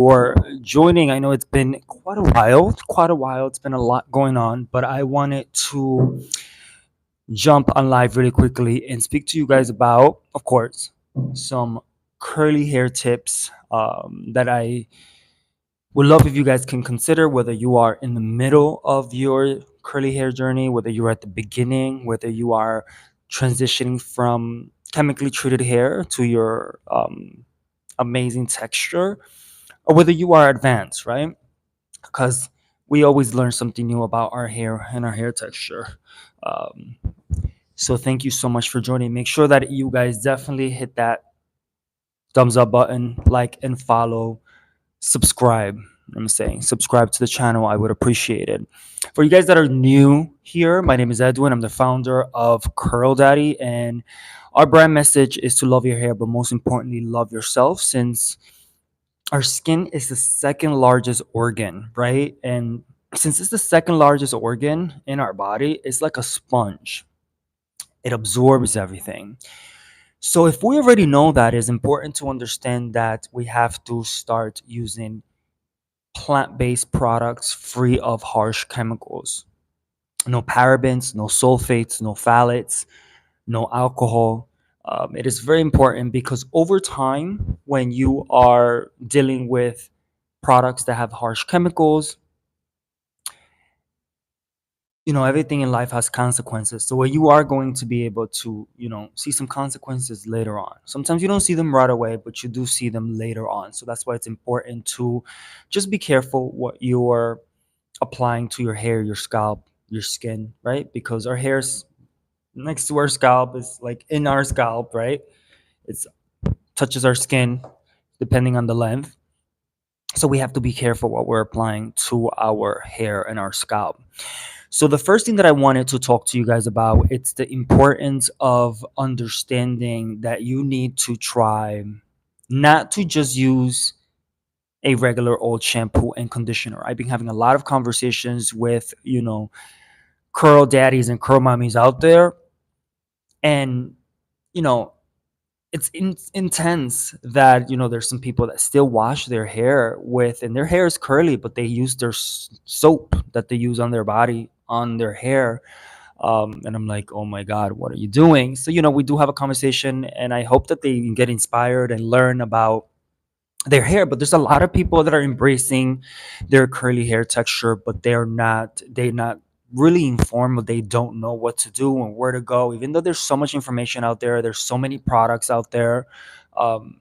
for joining. I know it's been quite a while. It's been a lot going on, but I wanted to jump on live really quickly and speak to you guys about, of course, some curly hair tips that I would love if you guys can consider, whether you are in the middle of your curly hair journey, whether you're at the beginning, whether you are transitioning from chemically treated hair to your amazing texture, or whether you are advanced, right? Because we always learn something new about our hair and our hair texture. Um, so thank you so much for joining. Make sure that you guys definitely hit that thumbs up button, like and follow, subscribe. I'm saying subscribe to the channel. I would appreciate it. For you guys that are new here, my name is Edwin. I'm the founder of Curl Daddy, and our brand message is to love your hair, but most importantly, love yourself. Since our skin is the second largest organ, right? And since it's the second largest organ in our body, it's like a sponge. It absorbs everything. So if we already know that, it's important to understand that we have to start using plant-based products free of harsh chemicals. No parabens, no sulfates, no phthalates, no alcohol. It is very important because over time, when you are dealing with products that have harsh chemicals, everything in life has consequences. So you are going to be able to, see some consequences later on. Sometimes you don't see them right away, but you do see them later on. So that's why it's important to just be careful what you're applying to your hair, your scalp, your skin, right? Because our hair's next to our scalp, is like in our scalp, right? It's touches our skin depending on the length. So we have to be careful what we're applying to our hair and our scalp. So the first thing that I wanted to talk to you guys about, it's the importance of understanding that you need to try not to just use a regular old shampoo and conditioner. I've been having a lot of conversations with, curl daddies and curl mommies out there, and you know it's intense that there's some people that still wash their hair with, and their hair is curly, but they use their soap that they use on their body on their hair. And I'm like, oh my god, what are you doing? So we do have a conversation, and I hope that they get inspired and learn about their hair. But there's a lot of people that are embracing their curly hair texture, but they're not really informed, or they don't know what to do and where to go. Even though there's so much information out there, there's so many products out there, um,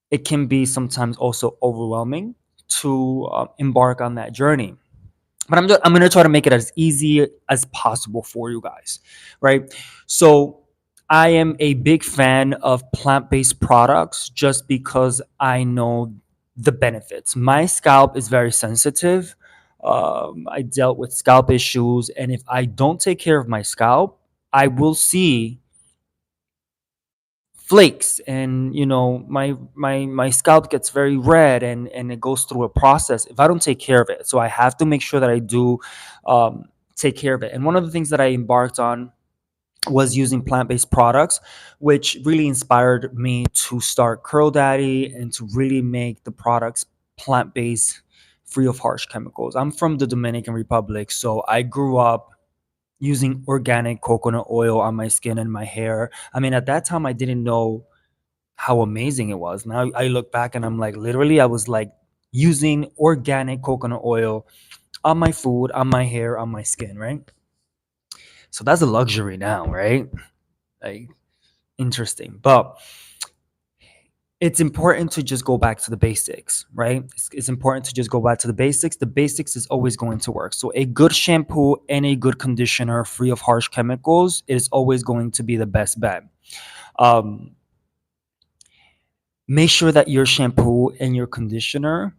it can be sometimes also overwhelming to embark on that journey. But I'm going to try to make it as easy as possible for you guys, right? So I am a big fan of plant-based products just because I know the benefits. My scalp is very sensitive. I dealt with scalp issues, and if I don't take care of my scalp, I will see flakes, and my scalp gets very red, and it goes through a process if I don't take care of it. So I have to make sure that I do um, take care of it. And one of the things that I embarked on was using plant-based products, which really inspired me to start Curl Daddy and to really make the products plant-based, free of harsh chemicals. I'm from the Dominican Republic, so I grew up using organic coconut oil on my skin and my hair. I mean, at that time, I didn't know how amazing it was. Now I look back and I'm like, literally, I was like using organic coconut oil on my food, on my hair, on my skin, right? So that's a luxury now, right? Like, interesting. But it's important to just go back to the basics, right? It's important to just go back to the basics. The basics is always going to work. So a good shampoo and a good conditioner free of harsh chemicals is always going to be the best bet. Um, Make sure that your shampoo and your conditioner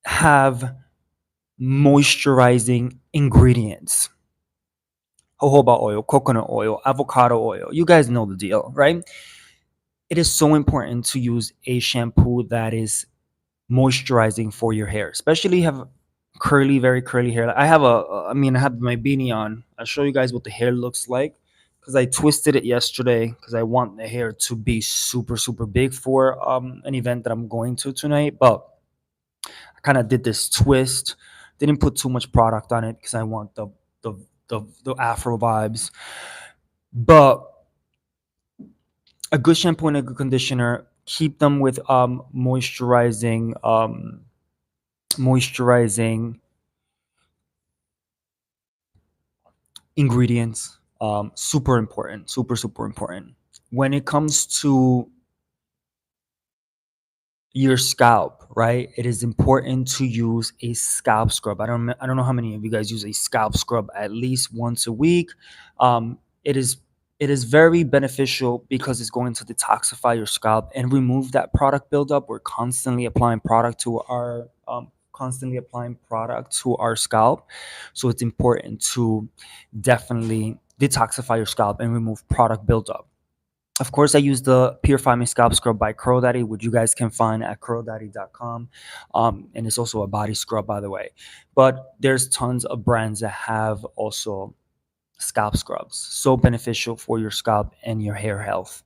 have moisturizing ingredients. Jojoba oil, coconut oil, avocado oil. You guys know the deal, right? It is so important to use a shampoo that is moisturizing for your hair, especially if you have very curly hair. I have my beanie on. I'll show you guys what the hair looks like, because I twisted it yesterday because I want the hair to be super super big for an event that I'm going to tonight. But I kind of did this twist. Didn't put too much product on it because I want the the afro vibes. But a good shampoo and a good conditioner, keep them with moisturizing ingredients. Super important, super super important. When it comes to your scalp, right? It is important to use a scalp scrub. I don't know how many of you guys use a scalp scrub at least once a week. It is very beneficial because it's going to detoxify your scalp and remove that product buildup. We're constantly applying product to our scalp, so it's important to definitely detoxify your scalp and remove product buildup. Of course, I use the Purify My Scalp Scrub by Curl Daddy, which you guys can find at curldaddy.com. And it's also a body scrub, by the way. But there's tons of brands that have also scalp scrubs. So beneficial for your scalp and your hair health.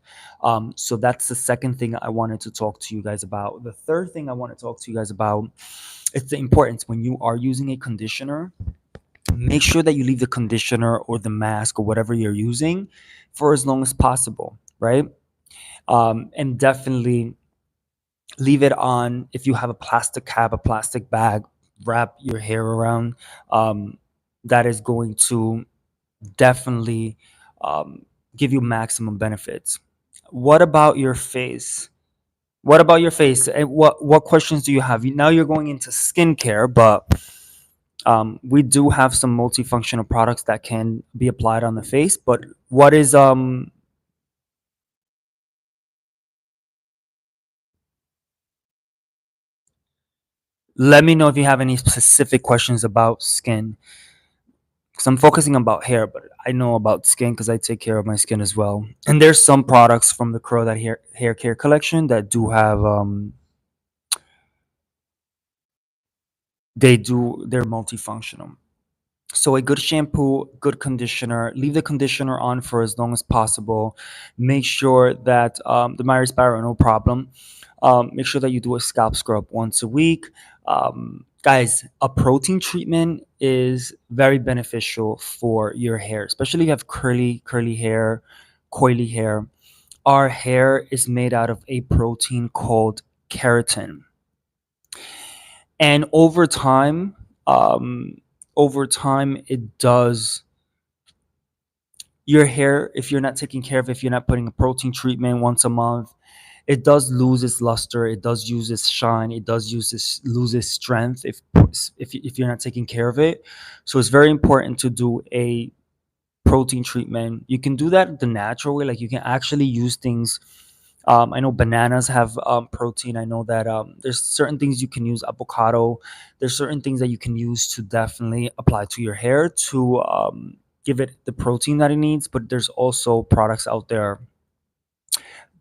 So that's the second thing I wanted to talk to you guys about. The third thing I want to talk to you guys about is the importance when you are using a conditioner. Make sure that you leave the conditioner or the mask or whatever you're using for as long as possible, right? And definitely leave it on. If you have a plastic cap, a plastic bag, wrap your hair around. um, that is going to definitely um, give you maximum benefits. What about your face? What about your face? And what questions do you have? Now you're going into skincare, but we do have some multifunctional products that can be applied on the face. But what is let me know if you have any specific questions about skin, because I'm focusing about hair, but I know about skin because I take care of my skin as well. And there's some products from the Curl That hair care collection that do have they're multifunctional. So a good shampoo, good conditioner, leave the conditioner on for as long as possible. Make sure that the Myris Barrow, no problem. Make sure that you do a scalp scrub once a week. Guys, a protein treatment is very beneficial for your hair, especially if you have curly hair, coily hair. Our hair is made out of a protein called keratin, and um, over time, it does your hair, if you're not taking care of it, if you're not putting a protein treatment once a month, it does lose its luster, it does use its shine, it does lose its strength if you're not taking care of it. So it's very important to do a protein treatment. You can do that the natural way, like you can actually use things. I know bananas have protein. I know that there's certain things you can use, avocado. There's certain things that you can use to definitely apply to your hair to give it the protein that it needs. But there's also products out there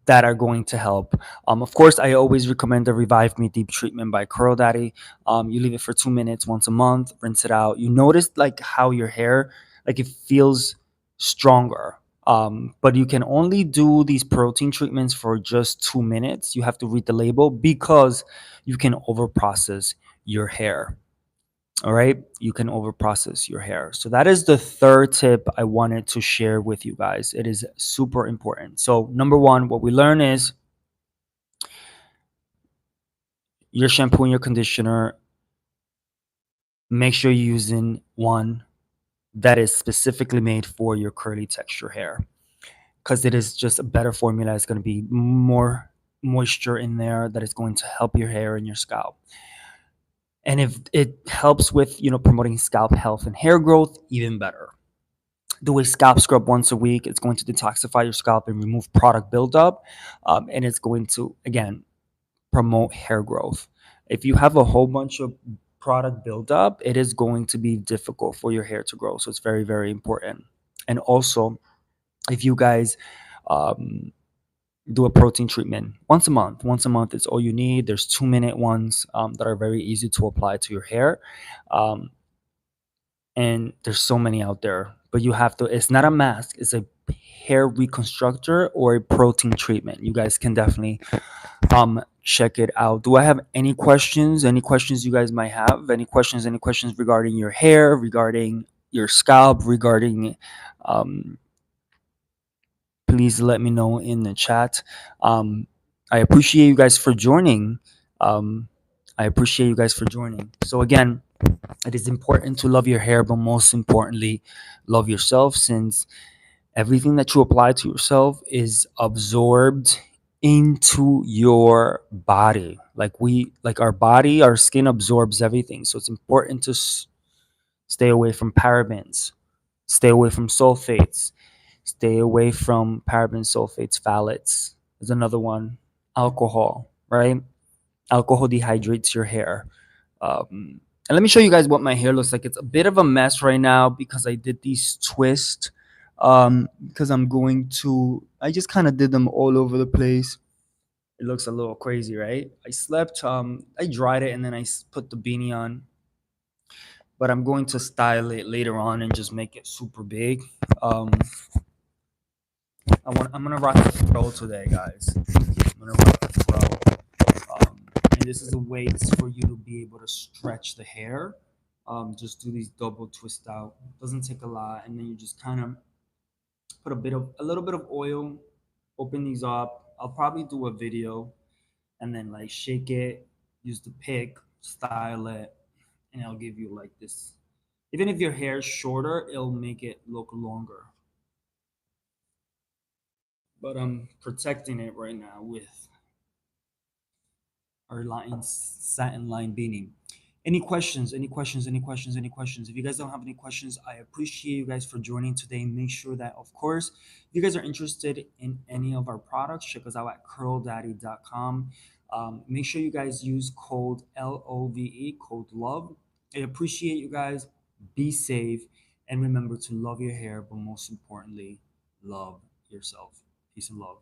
that are going to help. Of course, I always recommend the Revive Me Deep Treatment by Curl Daddy. You leave it for 2 minutes once a month, rinse it out. You notice like how your hair, like it feels stronger. But you can only do these protein treatments for just 2 minutes. You have to read the label because you can overprocess your hair. All right, you can overprocess your hair. So that is the third tip I wanted to share with you guys. It is super important. So number one, what we learn is your shampoo and your conditioner, make sure you're using one that is specifically made for your curly texture hair, because it is just a better formula. It's going to be more moisture in there that is going to help your hair and your scalp. And if it helps with, promoting scalp health and hair growth, even better. Do a scalp scrub once a week. It's going to detoxify your scalp and remove product buildup. And it's going to, again, promote hair growth. If you have a whole bunch of product buildup, it is going to be difficult for your hair to grow. So it's very, very important. And also, if you guys um, do a protein treatment once a month is all you need. There's 2 minute ones that are very easy to apply to your hair. Um, and there's so many out there, but you have to, it's not a mask, it's a hair reconstructor or a protein treatment. You guys can definitely check it out. Do I have any questions? Any questions you guys might have? Any questions regarding your hair, regarding your scalp, regarding um please let me know in the chat. I appreciate you guys for joining. Um, I appreciate you guys for joining. So again, it is important to love your hair, but most importantly, love yourself, since everything that you apply to yourself is absorbed into your body. Like our body, our skin absorbs everything. So it's important to stay away from parabens, stay away from sulfates, stay away from parabens, sulfates, phthalates. There's another one, alcohol, right? Alcohol dehydrates your hair. And let me show you guys what my hair looks like. It's a bit of a mess right now because I did these twists. Because I just kind of did them all over the place. It looks a little crazy, right? I slept, I dried it and then put the beanie on. But I'm going to style it later on and just make it super big. Um, I'm gonna rock the throw today, guys. I'm gonna rock the throw. And this is a way for you to be able to stretch the hair. Just do these double twist out. Doesn't take a lot, and then you just kind of put a little bit of oil. Open these up. I'll probably do a video, and then like shake it. Use the pick, style it, and it'll give you like this. Even if your hair is shorter, it'll make it look longer. But I'm protecting it right now with our satin line beanie. Any questions? Any questions? Any questions? Any questions? If you guys don't have any questions, I appreciate you guys for joining today. Make sure that, of course, if you guys are interested in any of our products, check us out at curldaddy.com. Make sure you guys use code LOVE, code LOVE. I appreciate you guys. Be safe. And remember to love your hair, but most importantly, love yourself. Peace and love.